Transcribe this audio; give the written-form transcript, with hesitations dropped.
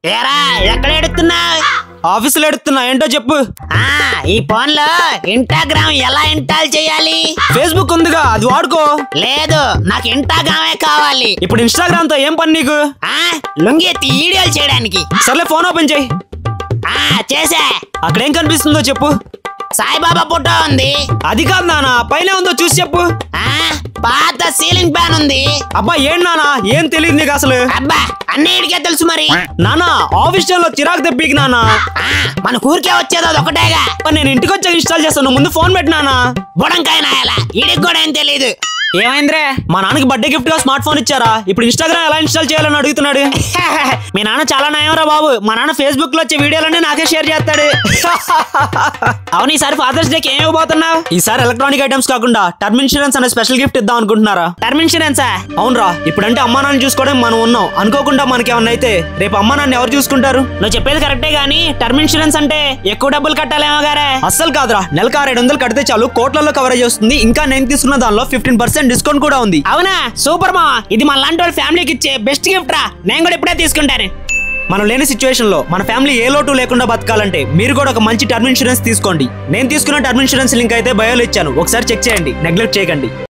ఏరా ఎక్కడ ఎడుతున్నావు? ఆఫీసులో ఎడుతున్నా. ఏంటో చెప్పు. ఈ ఫోన్ లో ఇన్స్టాగ్రామ్ ఎలా ఇన్స్టాల్ చేయాలి? ఫేస్బుక్ ఉందిగా, అది వాడుకో. లేదు, నాకు ఇన్స్టాగ్రామే కావాలి. ఇప్పుడు ఇన్స్టాగ్రామ్ తో ఏం పని నీకు? లుంగి ఎత్తి వీడియోలు చేయడానికి. సర్లే, ఫోన్ ఓపెన్ చేయి. చేసా. అక్కడేం కనిపిస్తుందో చెప్పు. సాయిబాబా ఫోటో ఉంది. అది కాదు నానా, పైన ఉందో చూసి చెప్పు. పాత సీలింగ్ ఫ్యాన్ ఉంది. అబ్బా ఏం నానా, ఏం తెలియదు నీకు అసలు. అబ్బా అన్నిటికే తెలుసు మరి. నానా ఆఫీస్ టైంలో చిరాకు తెప్పికి నానా. మన ఊరికే వచ్చేది అది ఒకటేగా. నేను ఇంటికి వచ్చాక ఇన్స్టాల్ చేస్తాను, ముందు ఫోన్ పెట్టినానా. బుడంకాయ నాయాలా, ఈడికి కూడా ఏం తెలీదు. ఏమైందిరే? మా నాన్నకి బర్త్డే గిఫ్ట్ గా స్మార్ట్ ఫోన్ ఇచ్చారా, ఇప్పుడు ఇన్స్టాగ్రామ్ ఎలా ఇన్స్టాల్ చేయాలని అడుగుతున్నాడు. మీ నాన్న చాలా నయమరా బాబు. మా నాన్న ఫేస్బుక్ లో వచ్చే వీడియోలన్నీ నాకే షేర్ చేస్తాడు. అవును, ఈసారి ఫాదర్స్ డేకి ఏమి ఇవ్వబోతున్నావు? ఈసారి ఎలక్ట్రానిక్ ఐటమ్స్ కాకుండా టర్మ్ ఇన్సూరెన్స్ అనే స్పెషల్ గిఫ్ట్ ఇద్దాం అనుకుంటున్నారా? టర్మ్ ఇన్సూరెన్సా? అవునరా, ఇప్పుడంటే అమ్మా నాన్న చూసుకోవడం మనం ఉన్నాం. అనుకోకుండా మనకి ఏమన్నా అయితే రేపు అమ్మా నాన్న ఎవరు చూసుకుంటారు? నువ్వు చెప్పేది కరెక్టే గానీ టర్మ్ ఇన్సూరెన్స్ అంటే ఎక్కువ డబ్బులు కట్టాలేమో గారే. అస్సలు కాదురా, నెలకు 600 కడితే చాలు, కోట్లలో కవరేజ్ వస్తుంది. ఇంకా నేను తీసుకున్న దానిలో 15% డిస్కౌంట్ కూడా ఉంది. అవునా, సూపర్ మా. ఇది మన లాంటి వాళ్ళ ఫ్యామిలీకి ఇచ్చే బెస్ట్ గిఫ్ట్ రా. నేను కూడా ఇప్పుడే తీసుకుంటాను. మనం లేని సిచ్యువేషన్ లో మన ఫ్యామిలీ ఏ లోటు లేకుండా బతకాలంటే మీరు కూడా ఒక మంచి టర్మ్ ఇన్సూరెన్స్ తీసుకోండి. నేను తీసుకున్న టర్మ్ ఇన్సూరెన్స్ లింక్ అయితే బయోలో ఇచ్చాను, ఒకసారి చెక్ చేయండి, నెగ్లెక్ట్ చేయకండి.